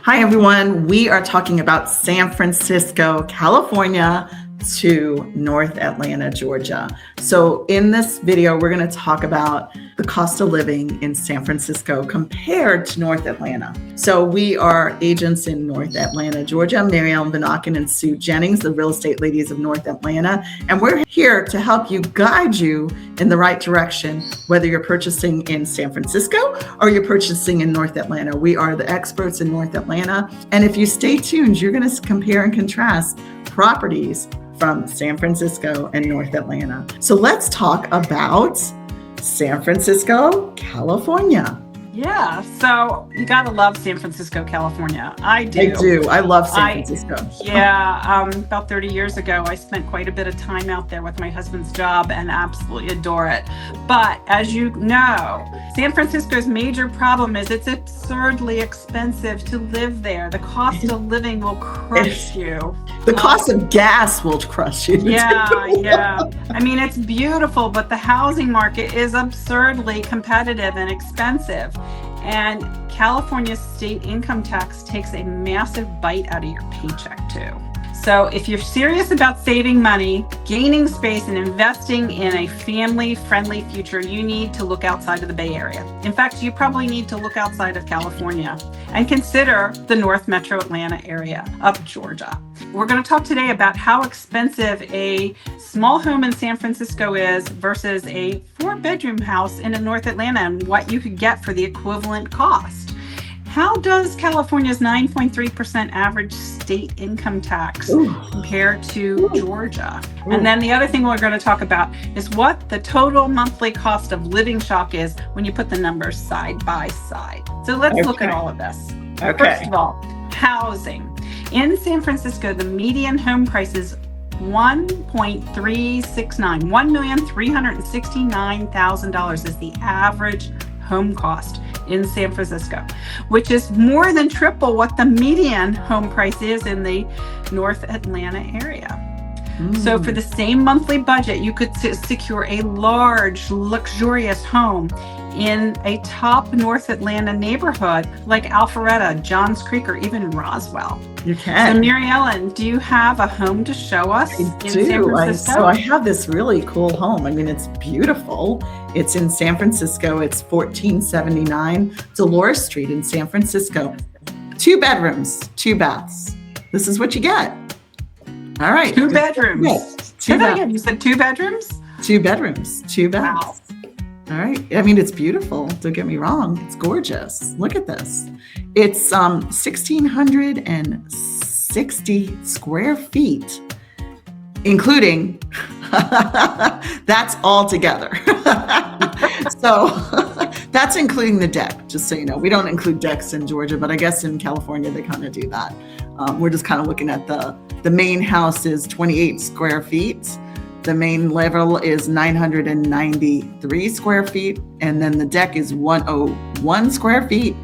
Hi, everyone. We are talking about San Francisco, California to North Atlanta, Georgia. So in this video, we're going to talk about the cost of living in San Francisco compared to North Atlanta. So we are agents in North Atlanta, Georgia, Marielle Vanaken and Sue Jennings, the real estate ladies of North Atlanta. And we're here to help you guide you in the right direction, whether you're purchasing in San Francisco or you're purchasing in North Atlanta. We are the experts in North Atlanta. And if you stay tuned, you're going to compare and contrast properties from San Francisco and North Atlanta. So let's talk about San Francisco, California. Yeah, so you gotta love San Francisco, California. I do. I love San Francisco. About 30 years ago, I spent quite a bit of time out there with my husband's job and absolutely adore it. But as you know, San Francisco's major problem is it's absurdly expensive to live there. The cost of living will crush you. The cost of gas will crush you. Yeah. I mean, it's beautiful, but the housing market is absurdly competitive and expensive. And California's state income tax takes a massive bite out of your paycheck too. So if you're serious about saving money, gaining space, and investing in a family-friendly future, you need to look outside of the Bay Area. In fact, you probably need to look outside of California and consider the North Metro Atlanta area of Georgia. We're going to talk today about how expensive a small home in San Francisco is versus a 4-bedroom house in North Atlanta and what you could get for the equivalent cost. How does California's 9.3% average state income tax compare to Georgia? And then the other thing we're going to talk about is what the total monthly cost of living shock is when you put the numbers side by side. So let's look at all of this. First of all, housing. In San Francisco, the median home price is $1.369. $1,369,000 is the average home cost in San Francisco, which is more than triple what the median home price is in the North Atlanta area. So for the same monthly budget, you could secure a large, luxurious home in a top North Atlanta neighborhood like Alpharetta, Johns Creek, or even Roswell. You can. So Mary Ellen, do you have a home to show us in San Francisco? So I have this really cool home. I mean, it's beautiful. It's in San Francisco. It's 1479 Dolores Street in San Francisco. 2 bedrooms, 2 baths. This is what you get. All right. 2 bedrooms. Yes. Say that again. You said 2 bedrooms? 2 bedrooms, 2 baths. Wow. All right. I mean, it's beautiful. Don't get me wrong. It's gorgeous. Look at this. It's 1,660 square feet, including, that's all together. So that's including the deck, just so you know. We don't include decks in Georgia, but I guess in California, they kind of do that. We're just kind of looking at the main house is 28 square feet. The main level is 993 square feet. And then the deck is 101 square feet.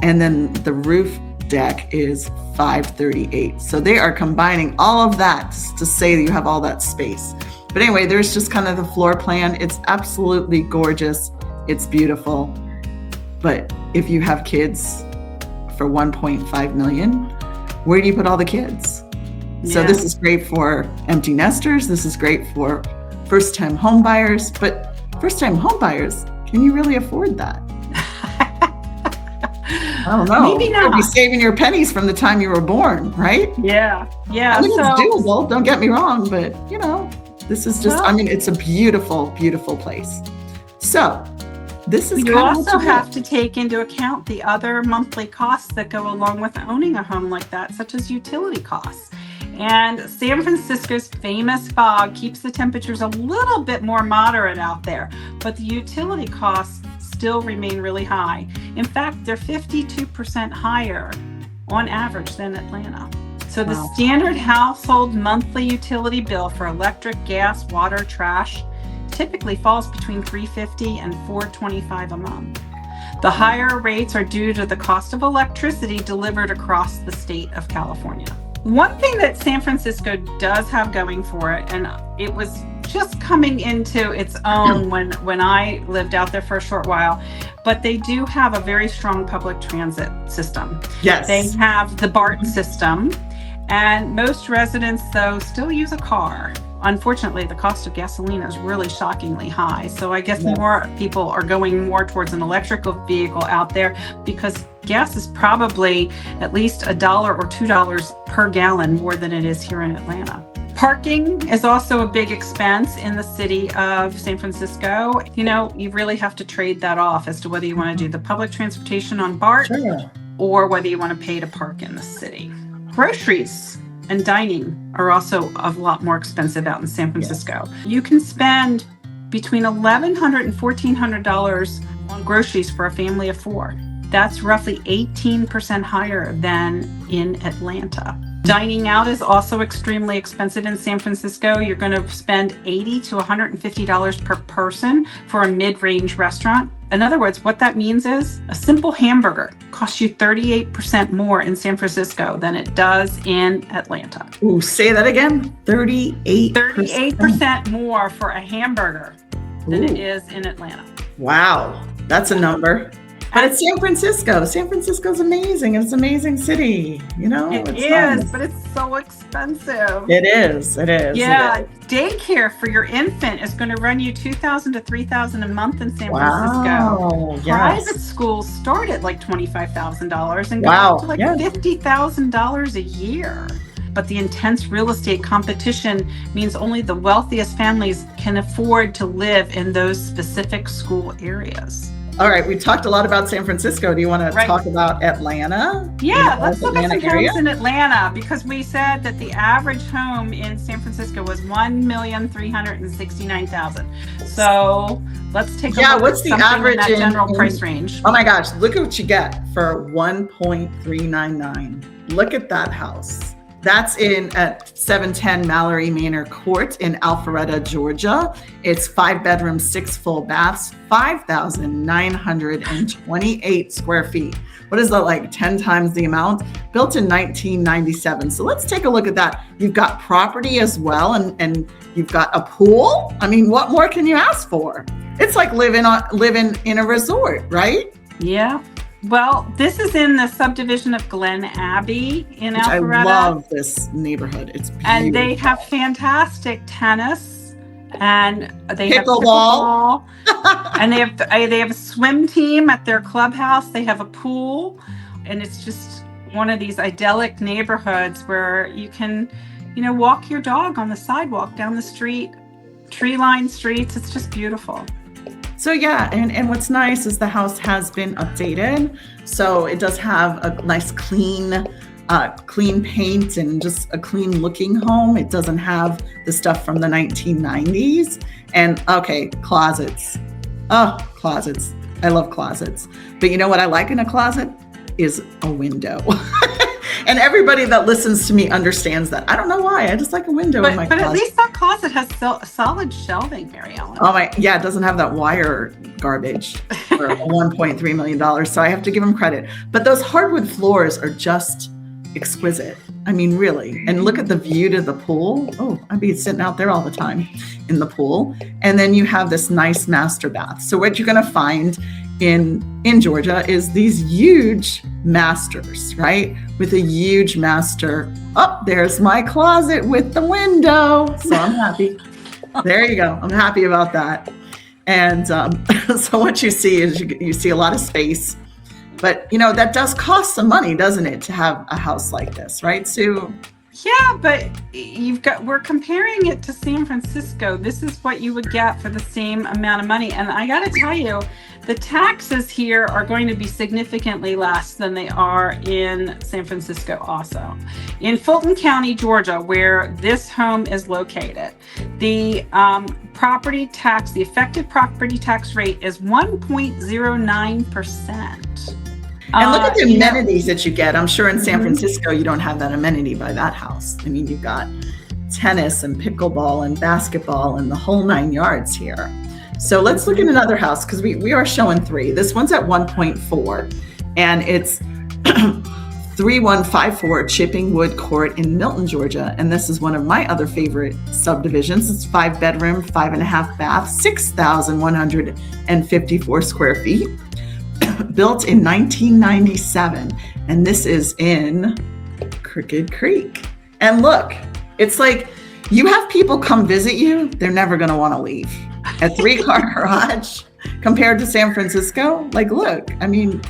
And then the roof deck is 538. So they are combining all of that to say that you have all that space. But anyway, there's just kind of the floor plan. It's absolutely gorgeous. It's beautiful. But if you have kids for 1.5 million, where do you put all the kids? So this is great for empty nesters. This is great for first-time home buyers. But first-time home buyers, can you really afford that? I don't know. Maybe not. You'd be saving your pennies from the time you were born, right? Yeah. I mean, it's doable. Don't get me wrong, but this is just. I mean, it's a beautiful, beautiful place. So this is. You also have to take into account the other monthly costs that go along with owning a home like that, such as utility costs. And San Francisco's famous fog keeps the temperatures a little bit more moderate out there, but the utility costs still remain really high. In fact, they're 52% higher on average than Atlanta. So the standard household monthly utility bill for electric, gas, water, trash typically falls between $350 and $425 a month. The higher rates are due to the cost of electricity delivered across the state of California. One thing that San Francisco does have going for it, and it was just coming into its own when I lived out there for a short while. But they do have a very strong public transit system. Yes. They have the BART system, and most residents, though, still use a car. Unfortunately, the cost of gasoline is really shockingly high. So I guess more people are going more towards an electrical vehicle out there because gas is probably at least $1 or $2 per gallon more than it is here in Atlanta. Parking is also a big expense in the city of San Francisco. You know, you really have to trade that off as to whether you want to do the public transportation on BART or whether you want to pay to park in the city. Groceries and dining are also a lot more expensive out in San Francisco. You can spend between $1,100 and $1,400 on groceries for a family of 4. That's roughly 18% higher than in Atlanta. Dining out is also extremely expensive in San Francisco. You're going to spend $80 to $150 per person for a mid-range restaurant. In other words, what that means is a simple hamburger costs you 38% more in San Francisco than it does in Atlanta. Ooh, say that again. 38%. 38% more for a hamburger than it is in Atlanta. Wow, that's a number. But it's San Francisco. San Francisco's amazing. It's an amazing city. You know, it is, nice. But it's so expensive. It is. It is. Yeah, it is. Daycare for your infant is going to run you $2,000 to $3,000 a month in San Francisco. Yes. Private schools start at like $25,000 and go up to like $50,000 a year. But the intense real estate competition means only the wealthiest families can afford to live in those specific school areas. All right, we talked a lot about San Francisco. Do you want to talk about Atlanta? Yeah, let's look at some homes in Atlanta because we said that the average home in San Francisco was $1,369,000. So let's take a look what's at the something average in that general price range. Oh my gosh, look at what you get for $1.399. Look at that house. That's in at 710 Mallory Manor Court in Alpharetta, Georgia. It's 5 bedrooms, 6 full baths, 5,928 square feet. What is that, like 10 times the amount? Built in 1997. So let's take a look at that. You've got property as well, and you've got a pool. I mean, what more can you ask for? It's like living in a resort, right? Yeah. Well, this is in the subdivision of Glen Abbey in Alpharetta. I love this neighborhood. It's beautiful. And they have fantastic tennis, and they have pickleball, and they have a swim team at their clubhouse. They have a pool, and it's just one of these idyllic neighborhoods where you can, walk your dog on the sidewalk down the street, tree-lined streets. It's just beautiful. So yeah, and what's nice is the house has been updated. So it does have a nice clean paint and just a clean looking home. It doesn't have the stuff from the 1990s. And closets. Oh, closets. I love closets. But you know what I like in a closet is a window. And everybody that listens to me understands that. I don't know why. I just like a window in my closet. But at least that closet has solid shelving, Mary Ellen. It doesn't have that wire garbage for $1.3 million. So I have to give them credit. But those hardwood floors are just exquisite. I mean, really. And look at the view to the pool. Oh, I'd be sitting out there all the time in the pool. And then you have this nice master bath. So what you're going to find in Georgia is these huge masters, right? With a huge master. Oh, there's my closet with the window. So I'm happy. There you go. I'm happy about that. And so what you see is you see a lot of space. But, that does cost some money, doesn't it, to have a house like this, right, Sue? Yeah, but we're comparing it to San Francisco. This is what you would get for the same amount of money. And I got to tell you, the taxes here are going to be significantly less than they are in San Francisco also. In Fulton County, Georgia, where this home is located, the the effective property tax rate is 1.09%. And look at the amenities that you get. I'm sure in San Francisco, you don't have that amenity by that house. I mean, you've got tennis and pickleball and basketball and the whole 9 yards here. So let's look at another house because we are showing 3. This one's at 1.4 and it's 3154 Chipping Wood Court in Milton, Georgia. And this is one of my other favorite subdivisions. It's 5-bedroom, 5.5 bath, 6,154 square feet, built in 1997. And this is in Crooked Creek. And look, it's like you have people come visit you, they're never going to want to leave. A 3-car garage compared to San Francisco. Like, look, I mean,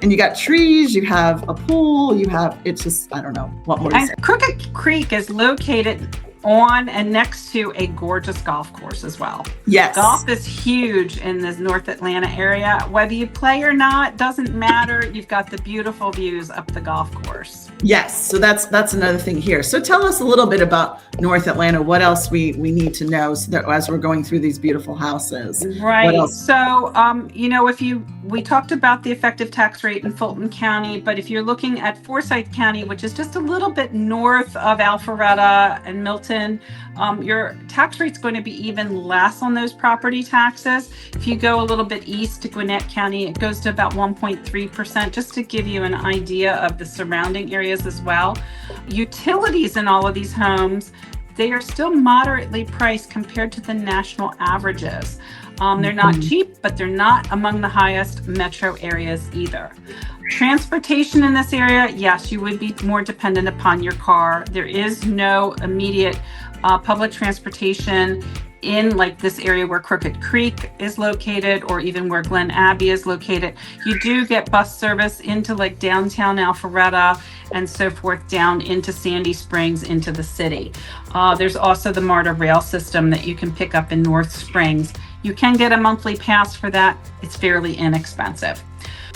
and you got trees, you have a pool, it's just, I don't know what more to say. Crooked Creek is located on and next to a gorgeous golf course as well. Yes. Golf is huge in the North Atlanta area. Whether you play or not, doesn't matter. You've got the beautiful views up the golf course. Yes, so that's another thing here. So tell us a little bit about North Atlanta. What else we need to know so that as we're going through these beautiful houses? Right. What else? So, we talked about the effective tax rate in Fulton County, but if you're looking at Forsyth County, which is just a little bit north of Alpharetta and Milton, your tax rate's going to be even less on those property taxes. If you go a little bit east to Gwinnett County, it goes to about 1.3%, just to give you an idea of the surrounding areas as well. Utilities in all of these homes, they are still moderately priced compared to the national averages. They're not cheap, but they're not among the highest metro areas either. Transportation in this area, yes, you would be more dependent upon your car. There is no immediate public transportation in like this area where Crooked Creek is located, or even where Glen Abbey is located. You do get bus service into like downtown Alpharetta and so forth down into Sandy Springs into the city. There's also the MARTA rail system that you can pick up in North Springs. You can get a monthly pass for that. It's fairly inexpensive.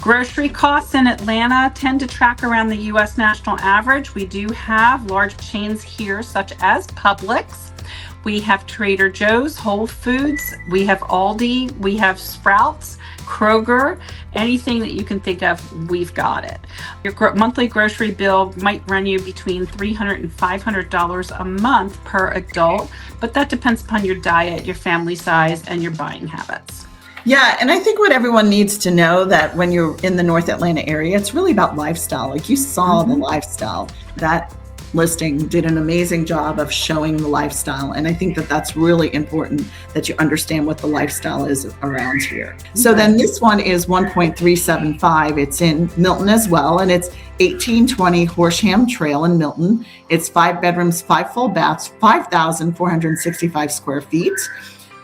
Grocery costs in Atlanta tend to track around the U.S. national average. We do have large chains here, such as Publix. We have Trader Joe's, Whole Foods, we have Aldi, we have Sprouts, Kroger, anything that you can think of, we've got it. Your monthly grocery bill might run you between $300 and $500 a month per adult, but that depends upon your diet, your family size, and your buying habits. Yeah, and I think what everyone needs to know that when you're in the North Atlanta area, it's really about lifestyle. Like you saw the lifestyle. That listing did an amazing job of showing the lifestyle. And I think that that's really important that you understand what the lifestyle is around here. So then this one is 1.375. It's in Milton as well. And it's 1820 Horsham Trail in Milton. It's 5 bedrooms, 5 full baths, 5,465 square feet.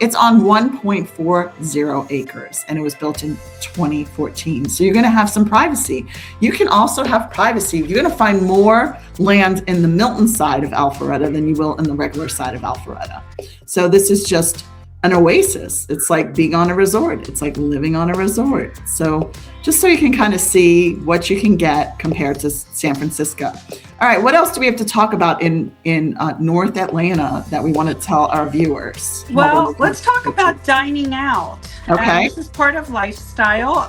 It's on 1.40 acres, and it was built in 2014. So you're going to have some privacy. You can also have privacy. You're going to find more land in the Milton side of Alpharetta than you will in the regular side of Alpharetta. So this is just an oasis. It's like being on a resort. It's like living on a resort. So just so you can kind of see what you can get compared to San Francisco. All right, what else do we have to talk about in North Atlanta that we want to tell our viewers? Well, let's talk about dining out. Okay. This is part of lifestyle.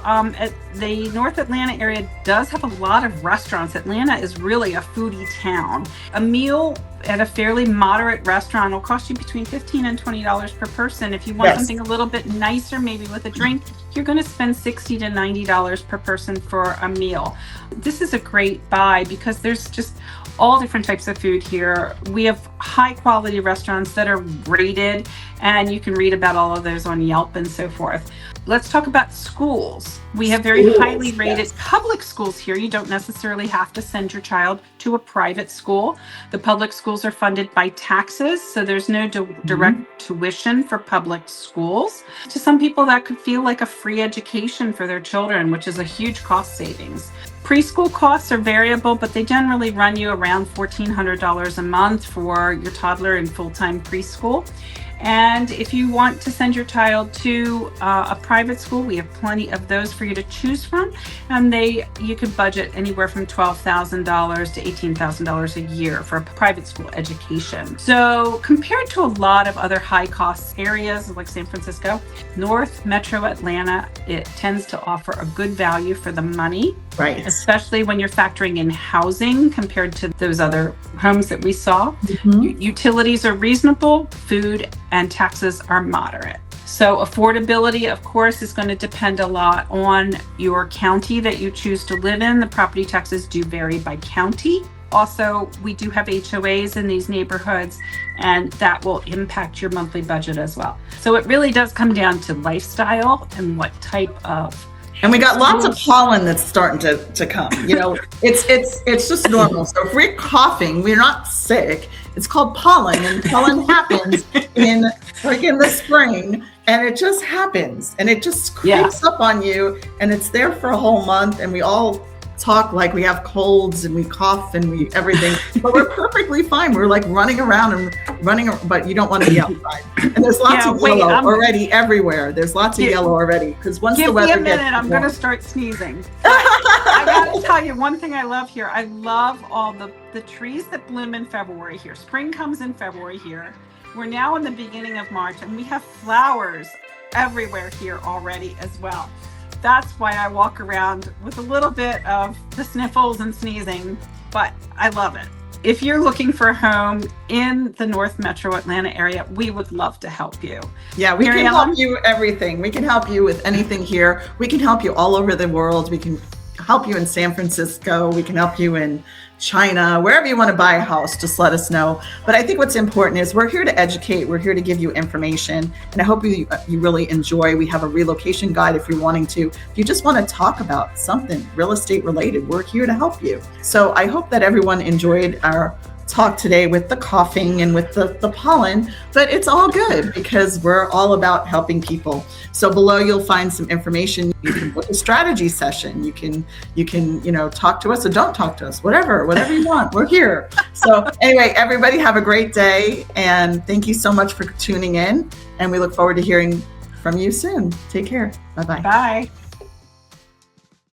The North Atlanta area does have a lot of restaurants. Atlanta is really a foodie town. A meal at a fairly moderate restaurant will cost you between $15 and $20 per person. If you want something a little bit nicer, maybe with a drink, you're going to spend $60 to $90 per person for a meal. This is a great buy because there's just all different types of food here. We have high quality restaurants that are rated, and you can read about all of those on Yelp and so forth. Let's talk about schools. We have very highly rated public schools here. You don't necessarily have to send your child to a private school. The public schools are funded by taxes, so there's no direct tuition for public schools. To some people, that could feel like a free education for their children, which is a huge cost savings. Preschool costs are variable, but they generally run you around $1,400 a month for your toddler in full-time preschool. And if you want to send your child to a private school, we have plenty of those for you to choose from. And you could budget anywhere from $12,000 to $18,000 a year for a private school education. So compared to a lot of other high cost areas like San Francisco, North Metro Atlanta, it tends to offer a good value for the money. Right. Especially when you're factoring in housing compared to those other homes that we saw. Utilities are reasonable, food and taxes are moderate. So affordability, of course, is going to depend a lot on your county that you choose to live in. The property taxes do vary by county. Also, we do have HOAs in these neighborhoods, and that will impact your monthly budget as well. So it really does come down to lifestyle and what type of. And we got lots of pollen that's starting to come. You know, it's just normal. So if we're coughing, we're not sick. It's called pollen, and pollen happens in the spring, and it just happens, and it just creeps up on you, and it's there for a whole month, and we all talk like we have colds and we cough and we everything, but we're perfectly fine. We're like running around, but you don't want to be outside. And there's lots of yellow already everywhere. There's lots of yellow already, because once the weather gets warm. I'm going to start sneezing. I got to tell you one thing I love here. I love all the trees that bloom in February here. Spring comes in February here. We're now in the beginning of March, and we have flowers everywhere here already as well. That's why I walk around with a little bit of the sniffles and sneezing, but I love it. If you're looking for a home in the North Metro Atlanta area, we would love to help you. Yeah, we can help you everything. We can help you with anything here. We can help you all over the world. We can help you in San Francisco. We can help you in China, wherever you want to buy a house, just let us know. But I think what's important is we're here to educate. We're here to give you information. And I hope you really enjoy. We have a relocation guide if you're wanting to. If you just want to talk about something real estate related, we're here to help you. So I hope that everyone enjoyed our talk today with the coughing and with the pollen, but it's all good because we're all about helping people. So below you'll find some information. You can book a strategy session. You can talk to us or don't talk to us, whatever you want. We're here. So anyway, everybody have a great day, and thank you so much for tuning in, and we look forward to hearing from you soon. Take care. Bye-bye. Bye.